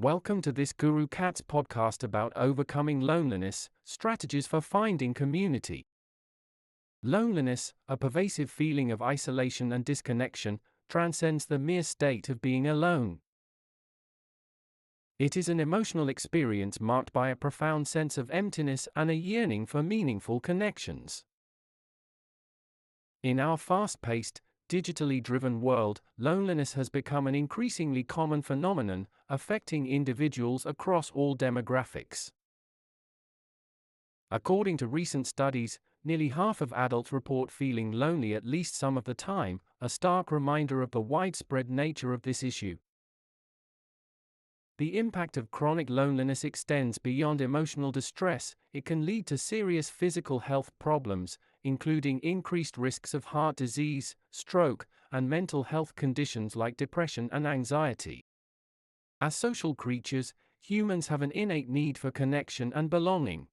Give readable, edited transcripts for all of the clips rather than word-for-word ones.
Welcome to this Guru Cats podcast about overcoming loneliness, strategies for finding community. Loneliness, a pervasive feeling of isolation and disconnection, transcends the mere state of being alone. It is an emotional experience marked by a profound sense of emptiness and a yearning for meaningful connections. In our fast-paced, digitally driven world, loneliness has become an increasingly common phenomenon, affecting individuals across all demographics. According to recent studies, nearly half of adults report feeling lonely at least some of the time, a stark reminder of the widespread nature of this issue. The impact of chronic loneliness extends beyond emotional distress. It can lead to serious physical health problems, including increased risks of heart disease, stroke, and mental health conditions like depression and anxiety. As social creatures, humans have an innate need for connection and belonging.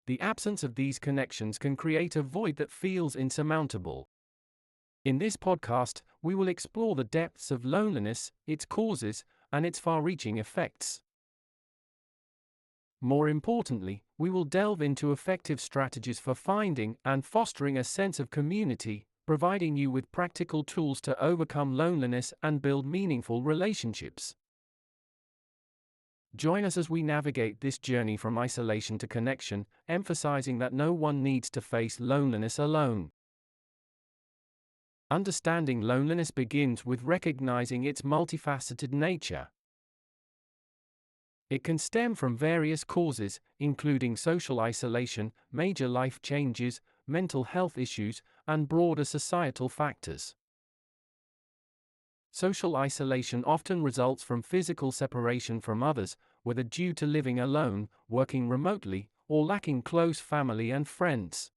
The absence of these connections can create a void that feels insurmountable. In this podcast, we will explore the depths of loneliness, its causes, and its far-reaching effects. More importantly, we will delve into effective strategies for finding and fostering a sense of community, providing you with practical tools to overcome loneliness and build meaningful relationships. Join us as we navigate this journey from isolation to connection, emphasizing that no one needs to face loneliness alone. Understanding loneliness begins with recognizing its multifaceted nature. It can stem from various causes, including social isolation, major life changes, mental health issues, and broader societal factors. Social isolation often results from physical separation from others, whether due to living alone, working remotely, or lacking close family and friends.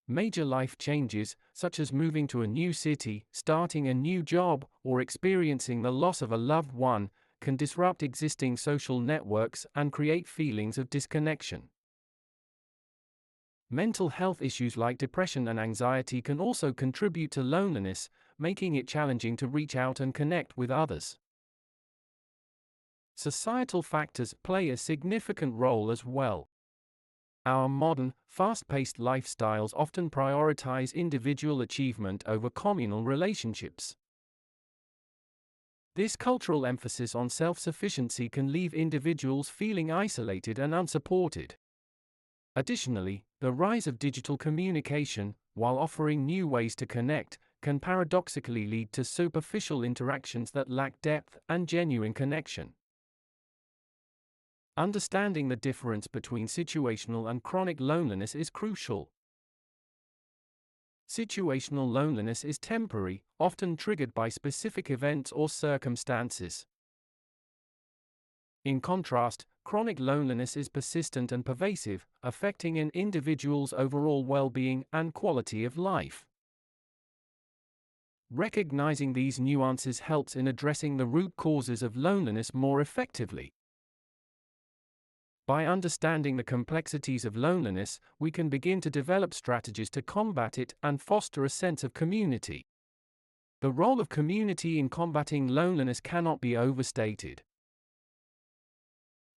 Major life changes, such as moving to a new city, starting a new job, or experiencing the loss of a loved one, can disrupt existing social networks and create feelings of disconnection. Mental health issues like depression and anxiety can also contribute to loneliness, making it challenging to reach out and connect with others. Societal factors play a significant role as well. Our modern, fast-paced lifestyles often prioritize individual achievement over communal relationships. This cultural emphasis on self-sufficiency can leave individuals feeling isolated and unsupported. Additionally, the rise of digital communication, while offering new ways to connect, can paradoxically lead to superficial interactions that lack depth and genuine connection. Understanding the difference between situational and chronic loneliness is crucial. Situational loneliness is temporary, often triggered by specific events or circumstances. In contrast, chronic loneliness is persistent and pervasive, affecting an individual's overall well-being and quality of life. Recognizing these nuances helps in addressing the root causes of loneliness more effectively. By understanding the complexities of loneliness, we can begin to develop strategies to combat it and foster a sense of community. The role of community in combating loneliness cannot be overstated.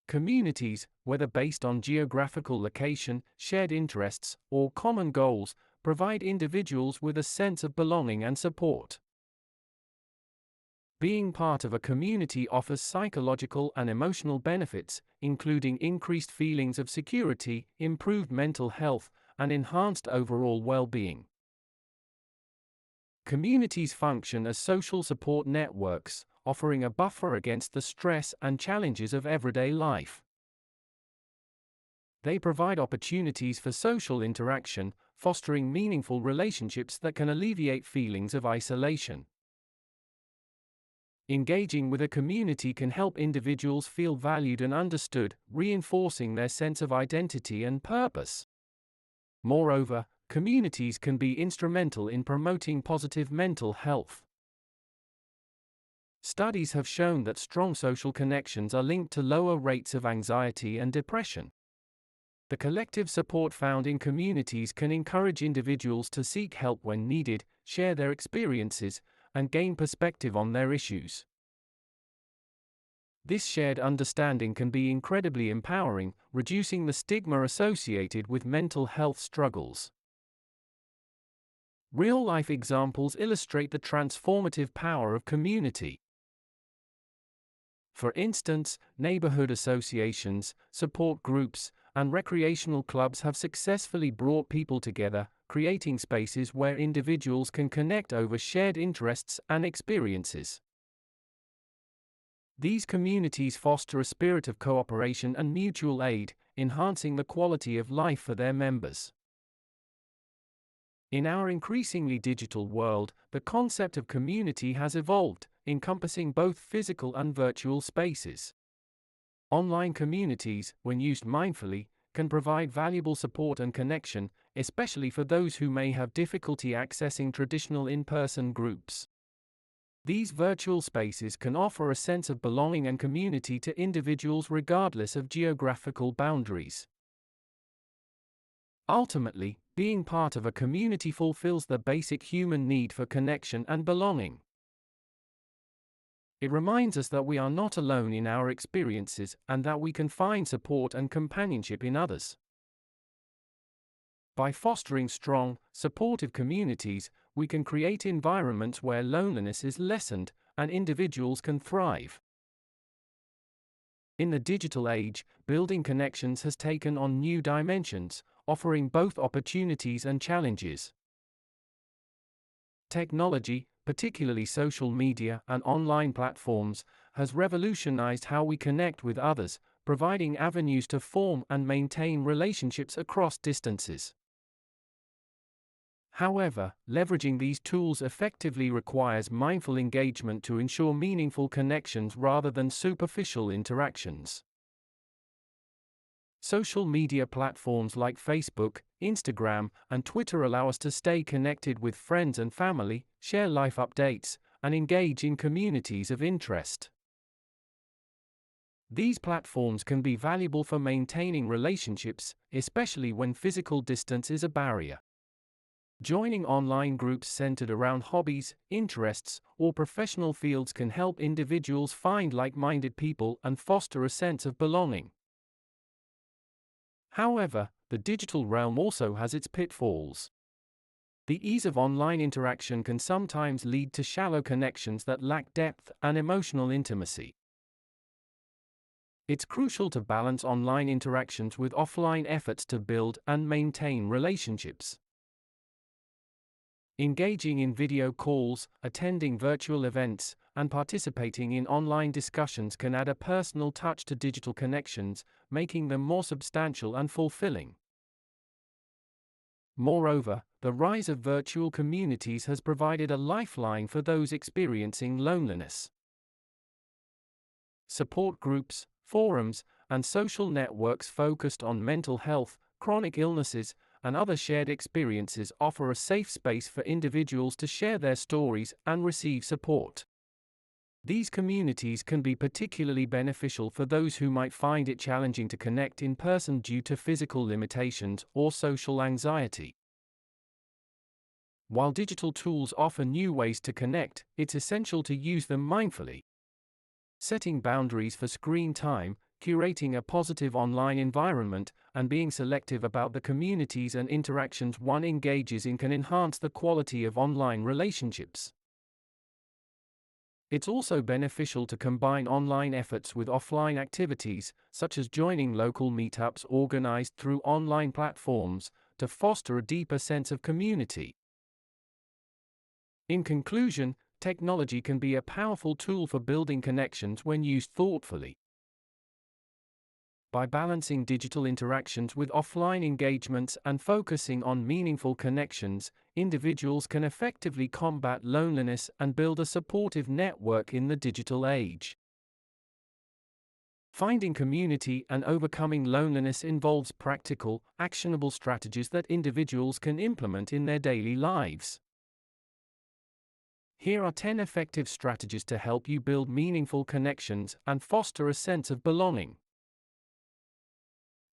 Communities, whether based on geographical location, shared interests, or common goals, provide individuals with a sense of belonging and support. Being part of a community offers psychological and emotional benefits, including increased feelings of security, improved mental health, and enhanced overall well-being. Communities function as social support networks, offering a buffer against the stress and challenges of everyday life. They provide opportunities for social interaction, fostering meaningful relationships that can alleviate feelings of isolation. Engaging with a community can help individuals feel valued and understood, reinforcing their sense of identity and purpose. Moreover, communities can be instrumental in promoting positive mental health. Studies have shown that strong social connections are linked to lower rates of anxiety and depression. The collective support found in communities can encourage individuals to seek help when needed, share their experiences, and gain perspective on their issues. This shared understanding can be incredibly empowering, reducing the stigma associated with mental health struggles. Real-life examples illustrate the transformative power of community. For instance, neighborhood associations, support groups, and recreational clubs have successfully brought people together, creating spaces where individuals can connect over shared interests and experiences. These communities foster a spirit of cooperation and mutual aid, enhancing the quality of life for their members. In our increasingly digital world, the concept of community has evolved, encompassing both physical and virtual spaces. Online communities, when used mindfully, can provide valuable support and connection, especially for those who may have difficulty accessing traditional in-person groups. These virtual spaces can offer a sense of belonging and community to individuals regardless of geographical boundaries. Ultimately, being part of a community fulfills the basic human need for connection and belonging. It reminds us that we are not alone in our experiences and that we can find support and companionship in others. By fostering strong, supportive communities, we can create environments where loneliness is lessened and individuals can thrive. In the digital age, building connections has taken on new dimensions, offering both opportunities and challenges. Technology, particularly social media and online platforms, has revolutionized how we connect with others, providing avenues to form and maintain relationships across distances. However, leveraging these tools effectively requires mindful engagement to ensure meaningful connections rather than superficial interactions. Social media platforms like Facebook, Instagram, and Twitter allow us to stay connected with friends and family, share life updates, and engage in communities of interest. These platforms can be valuable for maintaining relationships, especially when physical distance is a barrier. Joining online groups centered around hobbies, interests, or professional fields can help individuals find like-minded people and foster a sense of belonging. However, the digital realm also has its pitfalls. The ease of online interaction can sometimes lead to shallow connections that lack depth and emotional intimacy. It's crucial to balance online interactions with offline efforts to build and maintain relationships. Engaging in video calls, attending virtual events, and participating in online discussions can add a personal touch to digital connections, making them more substantial and fulfilling. Moreover, the rise of virtual communities has provided a lifeline for those experiencing loneliness. Support groups, forums, and social networks focused on mental health, chronic illnesses, and other shared experiences offer a safe space for individuals to share their stories and receive support. These communities can be particularly beneficial for those who might find it challenging to connect in person due to physical limitations or social anxiety. While digital tools offer new ways to connect, it's essential to use them mindfully. Setting boundaries for screen time, curating a positive online environment, and being selective about the communities and interactions one engages in can enhance the quality of online relationships. It's also beneficial to combine online efforts with offline activities, such as joining local meetups organized through online platforms, to foster a deeper sense of community. In conclusion, technology can be a powerful tool for building connections when used thoughtfully. By balancing digital interactions with offline engagements and focusing on meaningful connections, individuals can effectively combat loneliness and build a supportive network in the digital age. Finding community and overcoming loneliness involves practical, actionable strategies that individuals can implement in their daily lives. Here are 10 effective strategies to help you build meaningful connections and foster a sense of belonging.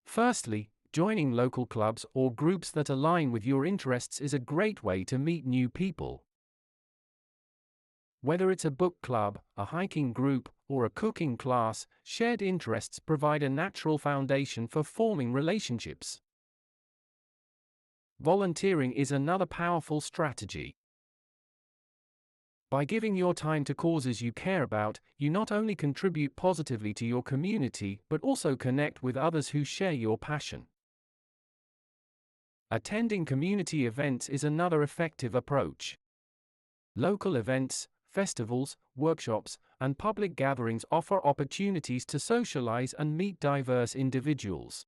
Firstly, joining local clubs or groups that align with your interests is a great way to meet new people. Whether it's a book club, a hiking group, or a cooking class, shared interests provide a natural foundation for forming relationships. Volunteering is another powerful strategy. By giving your time to causes you care about, you not only contribute positively to your community but also connect with others who share your passion. Attending community events is another effective approach. Local events, festivals, workshops, and public gatherings offer opportunities to socialize and meet diverse individuals.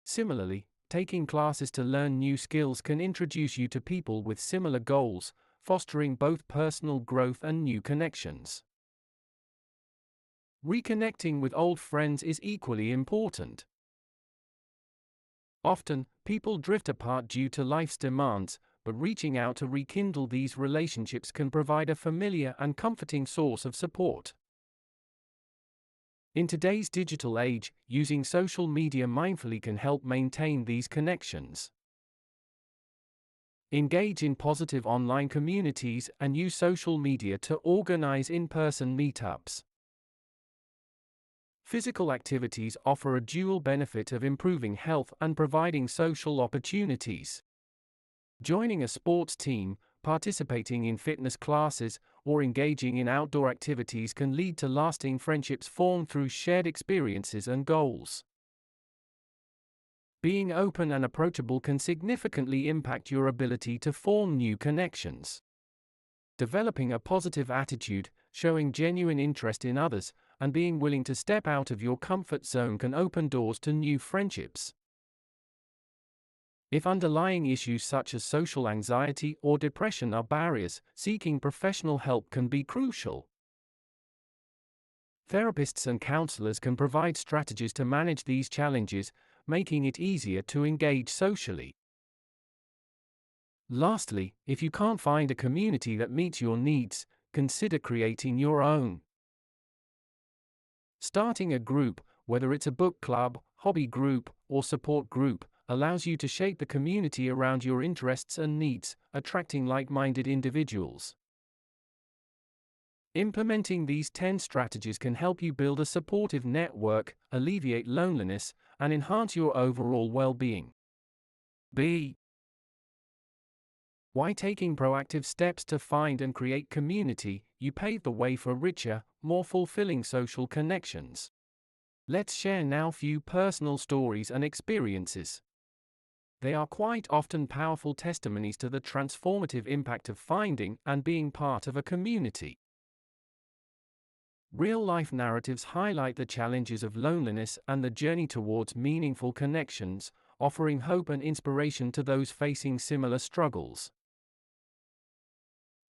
Similarly, taking classes to learn new skills can introduce you to people with similar goals, fostering both personal growth and new connections. Reconnecting with old friends is equally important. Often, people drift apart due to life's demands, but reaching out to rekindle these relationships can provide a familiar and comforting source of support. In today's digital age, using social media mindfully can help maintain these connections. Engage in positive online communities and use social media to organize in-person meetups. Physical activities offer a dual benefit of improving health and providing social opportunities. Joining a sports team, participating in fitness classes, or engaging in outdoor activities can lead to lasting friendships formed through shared experiences and goals. Being open and approachable can significantly impact your ability to form new connections. Developing a positive attitude, showing genuine interest in others, and being willing to step out of your comfort zone can open doors to new friendships. If underlying issues such as social anxiety or depression are barriers, seeking professional help can be crucial. Therapists and counselors can provide strategies to manage these challenges, making it easier to engage socially. Lastly, if you can't find a community that meets your needs, consider creating your own. Starting a group, whether it's a book club, hobby group, or support group, allows you to shape the community around your interests and needs, attracting like-minded individuals. Implementing these 10 strategies can help you build a supportive network, alleviate loneliness, and enhance your overall well-being. B. Why taking proactive steps to find and create community, you pave the way for richer, more fulfilling social connections. Let's share now few personal stories and experiences. They are quite often powerful testimonies to the transformative impact of finding and being part of a community. Real-life narratives highlight the challenges of loneliness and the journey towards meaningful connections, offering hope and inspiration to those facing similar struggles.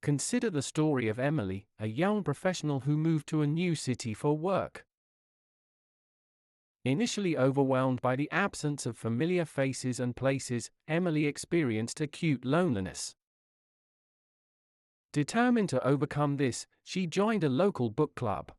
Consider the story of Emily, a young professional who moved to a new city for work. Initially overwhelmed by the absence of familiar faces and places, Emily experienced acute loneliness. Determined to overcome this, she joined a local book club.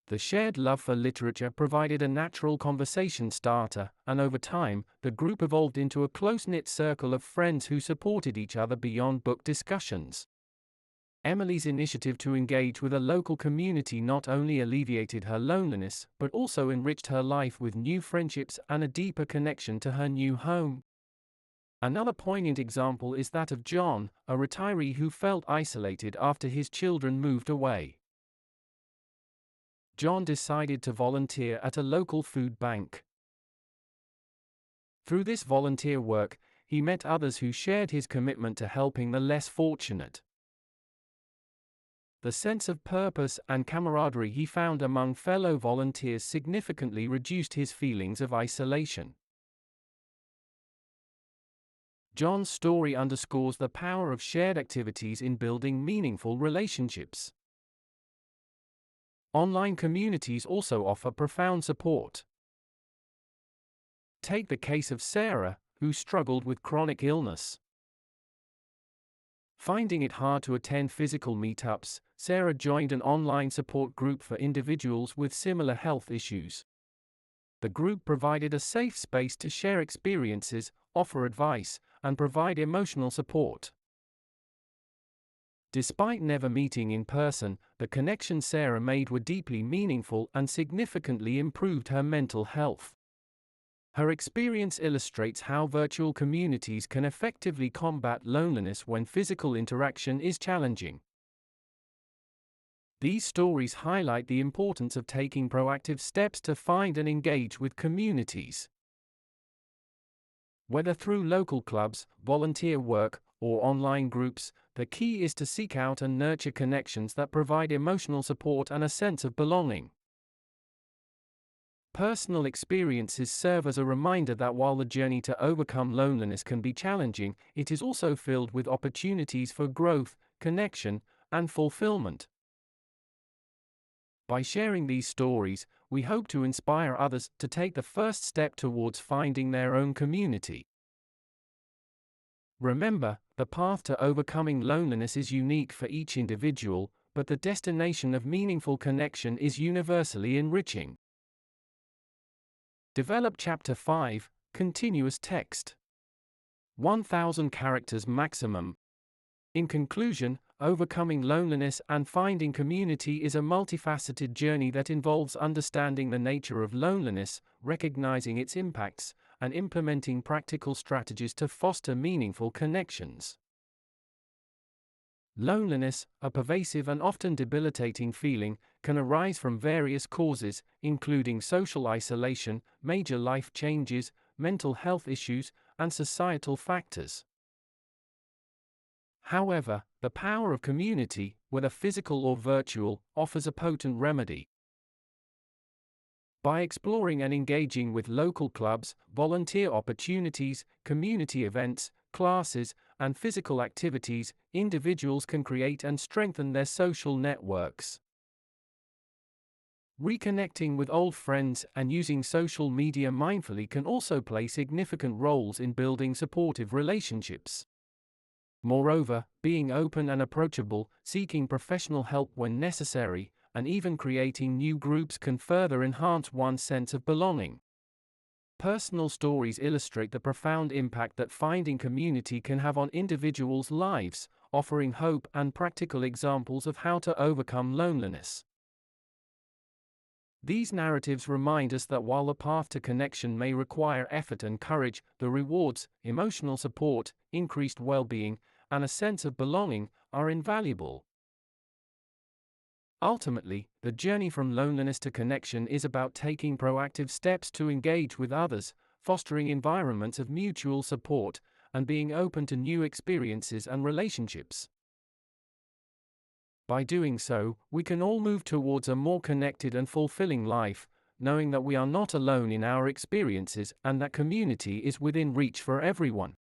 The shared love for literature provided a natural conversation starter, and over time, the group evolved into a close-knit circle of friends who supported each other beyond book discussions. Emily's initiative to engage with a local community not only alleviated her loneliness, but also enriched her life with new friendships and a deeper connection to her new home. Another poignant example is that of John, a retiree who felt isolated after his children moved away. John decided to volunteer at a local food bank. Through this volunteer work, he met others who shared his commitment to helping the less fortunate. The sense of purpose and camaraderie he found among fellow volunteers significantly reduced his feelings of isolation. John's story underscores the power of shared activities in building meaningful relationships. Online communities also offer profound support. Take the case of Sarah, who struggled with chronic illness. Finding it hard to attend physical meetups, Sarah joined an online support group for individuals with similar health issues. The group provided a safe space to share experiences, offer advice, and provide emotional support. Despite never meeting in person, the connections Sarah made were deeply meaningful and significantly improved her mental health. Her experience illustrates how virtual communities can effectively combat loneliness when physical interaction is challenging. These stories highlight the importance of taking proactive steps to find and engage with communities. Whether through local clubs, volunteer work, or online groups, the key is to seek out and nurture connections that provide emotional support and a sense of belonging. Personal experiences serve as a reminder that while the journey to overcome loneliness can be challenging, it is also filled with opportunities for growth, connection, and fulfillment. By sharing these stories, we hope to inspire others to take the first step towards finding their own community. Remember, the path to overcoming loneliness is unique for each individual, but the destination of meaningful connection is universally enriching. Develop Chapter 5, Continuous Text. 1000 characters maximum. In conclusion, overcoming loneliness and finding community is a multifaceted journey that involves understanding the nature of loneliness, recognizing its impacts, and implementing practical strategies to foster meaningful connections. Loneliness, a pervasive and often debilitating feeling, can arise from various causes, including social isolation, major life changes, mental health issues, and societal factors. However, the power of community, whether physical or virtual, offers a potent remedy. By exploring and engaging with local clubs, volunteer opportunities, community events, classes, and physical activities, individuals can create and strengthen their social networks. Reconnecting with old friends and using social media mindfully can also play significant roles in building supportive relationships. Moreover, being open and approachable, seeking professional help when necessary, and even creating new groups can further enhance one's sense of belonging. Personal stories illustrate the profound impact that finding community can have on individuals' lives, offering hope and practical examples of how to overcome loneliness. These narratives remind us that while the path to connection may require effort and courage, the rewards, emotional support, increased well-being, and a sense of belonging, are invaluable. Ultimately, the journey from loneliness to connection is about taking proactive steps to engage with others, fostering environments of mutual support, and being open to new experiences and relationships. By doing so, we can all move towards a more connected and fulfilling life, knowing that we are not alone in our experiences and that community is within reach for everyone.